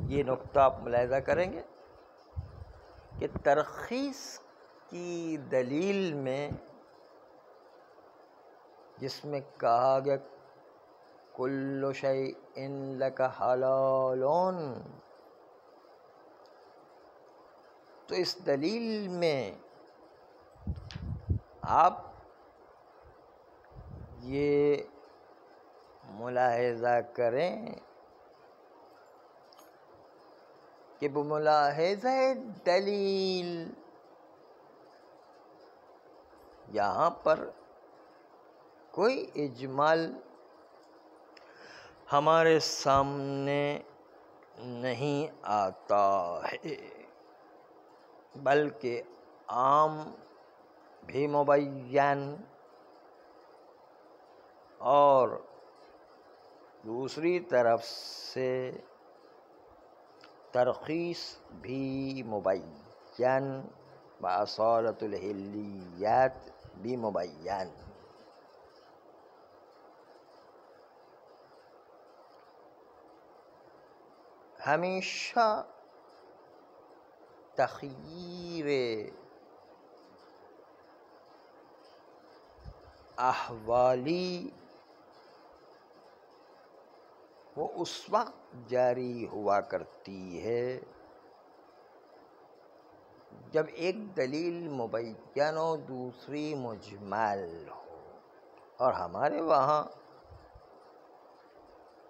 یہ نقطہ آپ ملاحظہ کریں گے کہ ترخیص کی دلیل میں جس میں کہا گیا کل شیء لک حلال، تو اس دلیل میں آپ یہ ملاحظہ کریں کہ بملاحظہ دلیل یہاں پر کوئی اجمال ہمارے سامنے نہیں آتا ہے، بلکہ عام بھی مبین اور دوسری طرف سے ترخیص بھی مبین، باصالۃ الحلیات بھی مبین۔ ہمیشہ تخییر احوالی وہ اس وقت جاری ہوا کرتی ہے جب ایک دلیل مبین و دوسری مجمل ہو، اور ہمارے وہاں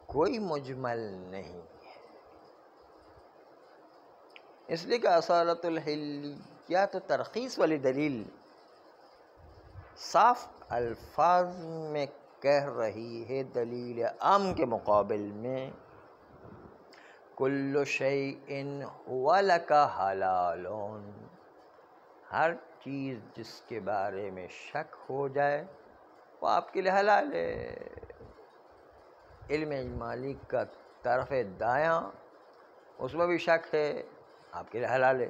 کوئی مجمل نہیں ہے، اس لیے کہ اصالۃ الحلیات و ترخیص والی دلیل صاف الفاظ میں کہہ رہی ہے دلیل عام کے مقابل میں کل شیء هو لک حلال، ہر چیز جس کے بارے میں شک ہو جائے وہ آپ کے لیے حلال ہے۔ علم اجمالی کا طرف دایاں اس میں بھی شک ہے، آپ کے لیے حلال ہے،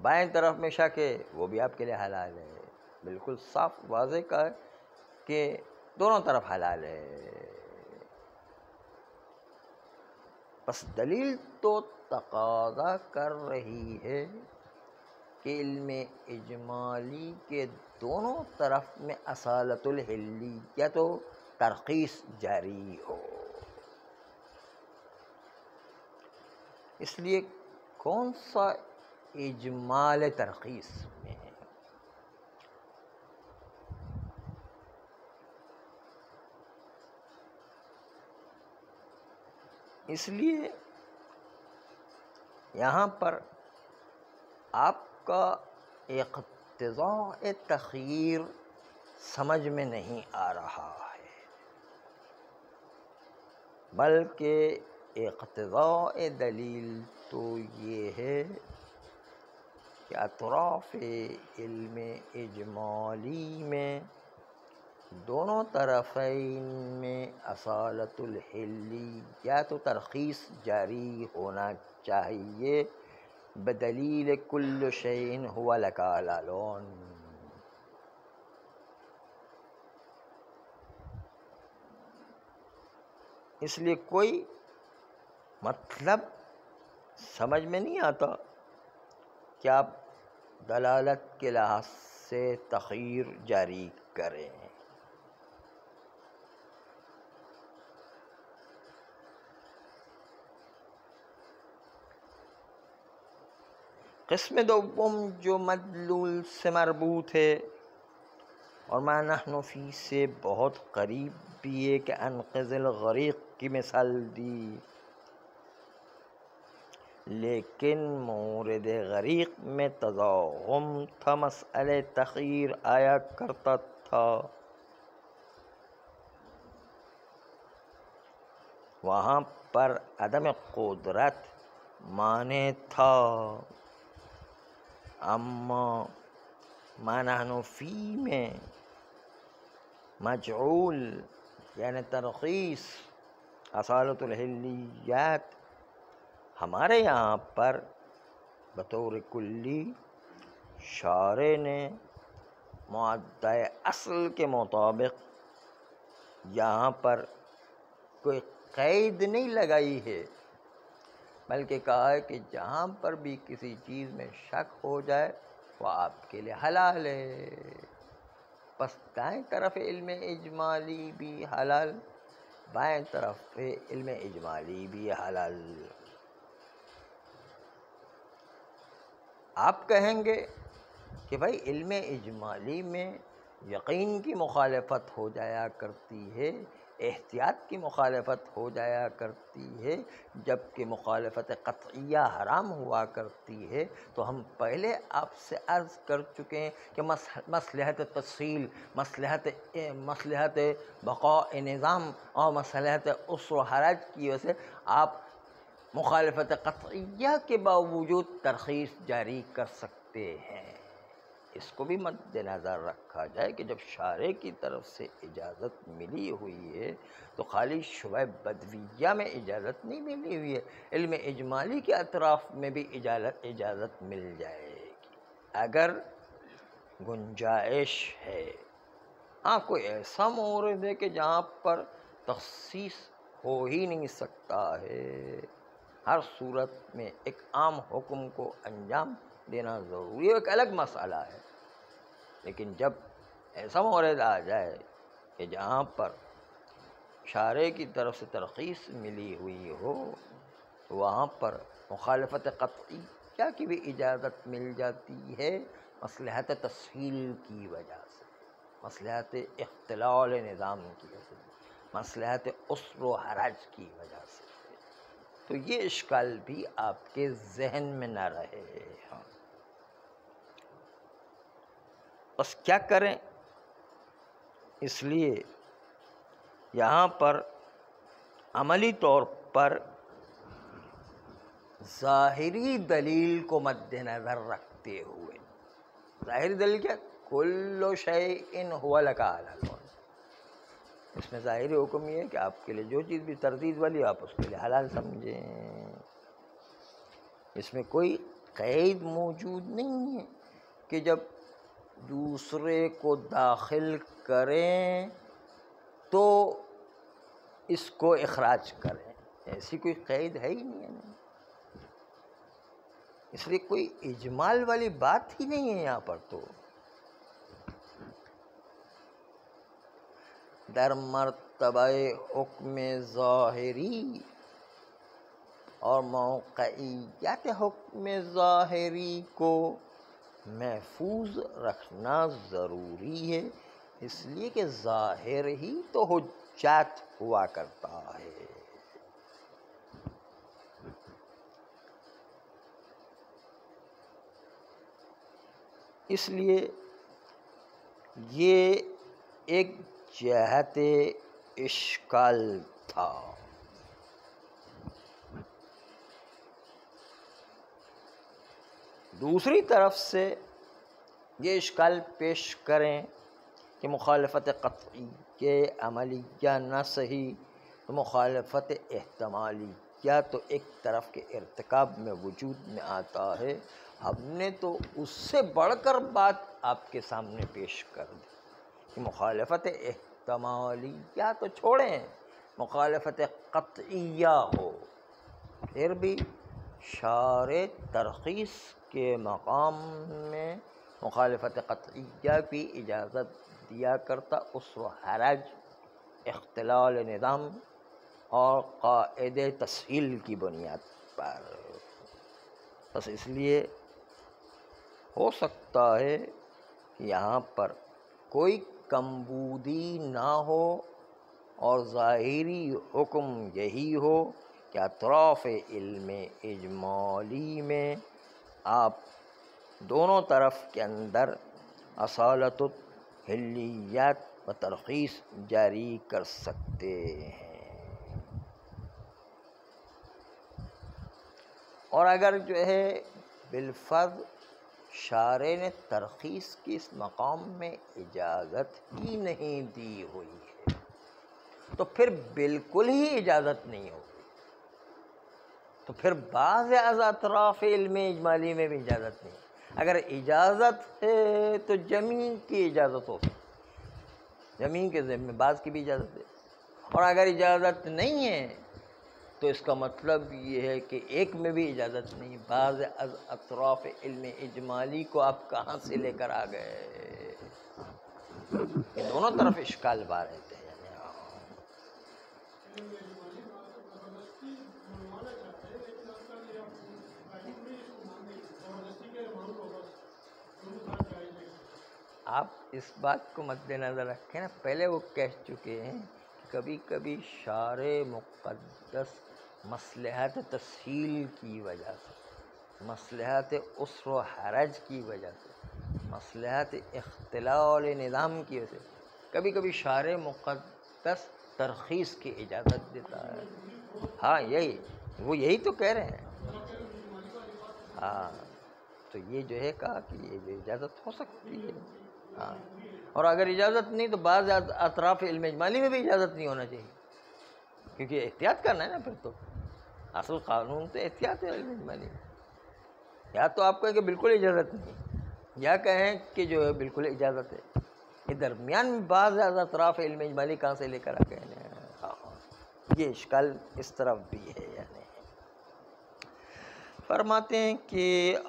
بائیں طرف میں شک ہے، وہ بھی آپ کے لیے حلال ہے۔ بالکل صاف واضح کا ہے کہ دونوں طرف حلال ہے۔ بس دلیل تو تقاضا کر رہی ہے کہ علم اجمالی کے دونوں طرف میں اصالۃ الحلیت و ترخیص جاری ہو۔ اس لیے کون سا اجمال ترخیص میں ہے؟ اس لیے یہاں پر آپ کا اقتضاء تخییر سمجھ میں نہیں آ رہا ہے، بلکہ اقتضاء دلیل تو یہ ہے کہ اطراف علم اجمالی میں دونوں طرفین میں اصالۃ الحلیات و ترخیص جاری ہونا چاہیے بدلیل کل شیء هو لک حلال۔ اس لیے کوئی مطلب سمجھ میں نہیں آتا کہ آپ دلالت کے لحاظ سے تخییر جاری کریں۔ قسم دوم جو مدلول سے مربوط ہے اور ما نحن فی سے بہت قریب بھی ہے کہ انقذ الغریق کی مثال دی، لیکن مورد غریق میں تضخم تھا، مسئلہ تخییر آیا کرتا تھا، وہاں پر عدم قدرت مانع تھا۔ اما ما نحن فی میں مجعول یعنی ترخیص اصالۃ الحلیات ہمارے یہاں پر بطور کلی شارع نے معدۂ اصل کے مطابق یہاں پر کوئی قید نہیں لگائی ہے بلکہ کہا ہے کہ جہاں پر بھی کسی چیز میں شک ہو جائے وہ آپ کے لیے حلال ہے. پس دائیں طرف علم اجمالی بھی حلال، بائیں طرف علم اجمالی بھی حلال. آپ کہیں گے کہ بھائی علم اجمالی میں یقین کی مخالفت ہو جایا کرتی ہے، احتیاط کی مخالفت ہو جایا کرتی ہے، جبکہ مخالفت قطعیہ حرام ہوا کرتی ہے. تو ہم پہلے آپ سے عرض کر چکے ہیں کہ مصلحت تفصیل، مصلحت بقاء نظام اور مصلحت عسر و حرج کی وجہ سے آپ مخالفت قطعیہ کے باوجود ترخیص جاری کر سکتے ہیں. اس کو بھی مد نظر رکھا جائے کہ جب شارع کی طرف سے اجازت ملی ہوئی ہے تو خالی شبہ بدویہ میں اجازت نہیں ملی ہوئی ہے، علم اجمالی کے اطراف میں بھی اجازت مل جائے گی اگر گنجائش ہے. ہاں کوئی ایسا مورد ہے کہ جہاں پر تخصیص ہو ہی نہیں سکتا ہے، ہر صورت میں ایک عام حکم کو انجام دینا ضروری ہے، ایک الگ مسئلہ ہے. لیکن جب ایسا مورد آ جائے کہ جہاں پر شارع کی طرف سے ترخیص ملی ہوئی ہو تو وہاں پر مخالفت قطعیہ کی بھی اجازت مل جاتی ہے، مصلحت تسہیل کی وجہ سے، مصلحت اختلال نظام کی وجہ سے، مصلحت عسر و حرج کی وجہ سے. تو یہ اشکال بھی آپ کے ذہن میں نہ رہے. ہاں بس کیا کریں؟ اس لیے یہاں پر عملی طور پر ظاہری دلیل کو مد نظر رکھتے ہوئے، ظاہری دلیل کیا؟ کل شیء هو لک حلال. اس میں ظاہری حکم یہ ہے کہ آپ کے لیے جو چیز بھی تردید والی آپ اس کے لیے حلال سمجھیں. اس میں کوئی قید موجود نہیں ہے کہ جب دوسرے کو داخل کریں تو اس کو اخراج کریں، ایسی کوئی قید ہے ہی نہیں ہے. اس لیے کوئی اجمال والی بات ہی نہیں ہے یہاں پر. تو در مرتبہ حکم ظاہری اور موقعیت حکم ظاہری کو محفوظ رکھنا ضروری ہے، اس لیے کہ ظاہر ہی تو حجت ہوا کرتا ہے. اس لیے یہ ایک جہت اشکال تھا. دوسری طرف سے یہ اشکال پیش کریں کہ مخالفت قطعی کے عملیہ نہ صحیح تو مخالفت احتمالیہ تو ایک طرف کے ارتکاب میں وجود میں آتا ہے. ہم نے تو اس سے بڑھ کر بات آپ کے سامنے پیش کر دی کہ مخالفت احتمالیہ تو چھوڑیں، مخالفت قطعیہ ہو پھر بھی شارع ترخیص کے مقام میں مخالفت قطعیہ کی اجازت دیا کرتا، عسر و حرج، اختلال نظام اور قاعدے تسہیل کی بنیاد پر. بس اس لیے ہو سکتا ہے کہ یہاں پر کوئی کمبودی نہ ہو اور ظاہری حکم یہی ہو کہ اطراف علم اجمالی میں آپ دونوں طرف کے اندر اصالت الحلیت و ترخیص جاری کر سکتے ہیں. اور اگر جو ہے بالفرض شارع نے ترخیص کی اس مقام میں اجازت ہی نہیں دی ہوئی ہے تو پھر بالکل ہی اجازت نہیں ہوگی. تو پھر بعض از اطراف علم اجمالی میں بھی اجازت نہیں. اگر اجازت ہے تو جمیع کی اجازت ہو سکتی، جمیع کے ذمہ بعض کی بھی اجازت ہے. اور اگر اجازت نہیں ہے تو اس کا مطلب یہ ہے کہ ایک میں بھی اجازت نہیں، بعض از اطراف علم اجمالی کو آپ کہاں سے لے کر آ گئے؟ یہ دونوں طرف اشکال بار رہتے ہیں۔ آپ اس بات کو مد نظر رکھیں نا، پہلے وہ کہہ چکے ہیں کہ کبھی کبھی شارع مقدس مصلحت تسہیل کی وجہ سے، مصلحت عسر و حرج کی وجہ سے، مصلحت اختلال نظام کی وجہ سے کبھی کبھی شارع مقدس ترخیص کی اجازت دیتا ہے۔ ہاں وہ یہی تو کہہ رہے ہیں۔ ہاں تو یہ جو ہے کہا کہ یہ جو اجازت ہو سکتی ہے، ہاں، اور اگر اجازت نہیں تو بعض اطراف علم اجمالی میں بھی اجازت نہیں ہونا چاہیے، کیونکہ احتیاط کرنا ہے نا، پھر تو اصل قانون تو احتیاط ہے علم اجمالی میں۔ یا تو آپ کہیں کہ بالکل اجازت نہیں، یا کہیں کہ جو ہے بالکل اجازت ہے، یہ درمیان میں بعض اطراف علم اجمالی کہاں سے لے کر آ گئے ہیں؟ یہ اشکال اس طرف بھی ہے۔ یعنی فرماتے ہیں کہ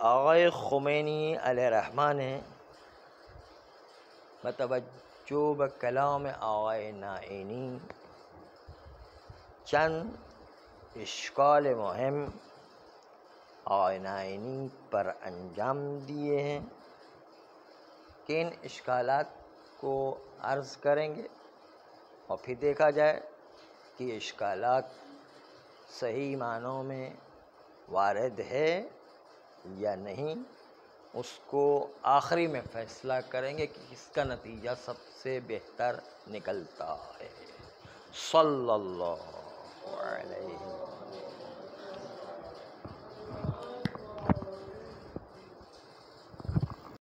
آقائے خمینی علیہ الرحمہ نے بتوجہ بکلام آقائے نعینی چند اشکال مہم آقائے نعینی پر انجام دیے ہیں کہ ان اشکالات کو عرض کریں گے اور پھر دیکھا جائے کہ یہ اشکالات صحیح معنوں میں وارد ہے یا نہیں، اس کو آخری میں فیصلہ کریں گے کہ کس کا نتیجہ سب سے بہتر نکلتا ہے۔ صلی اللہ علیہ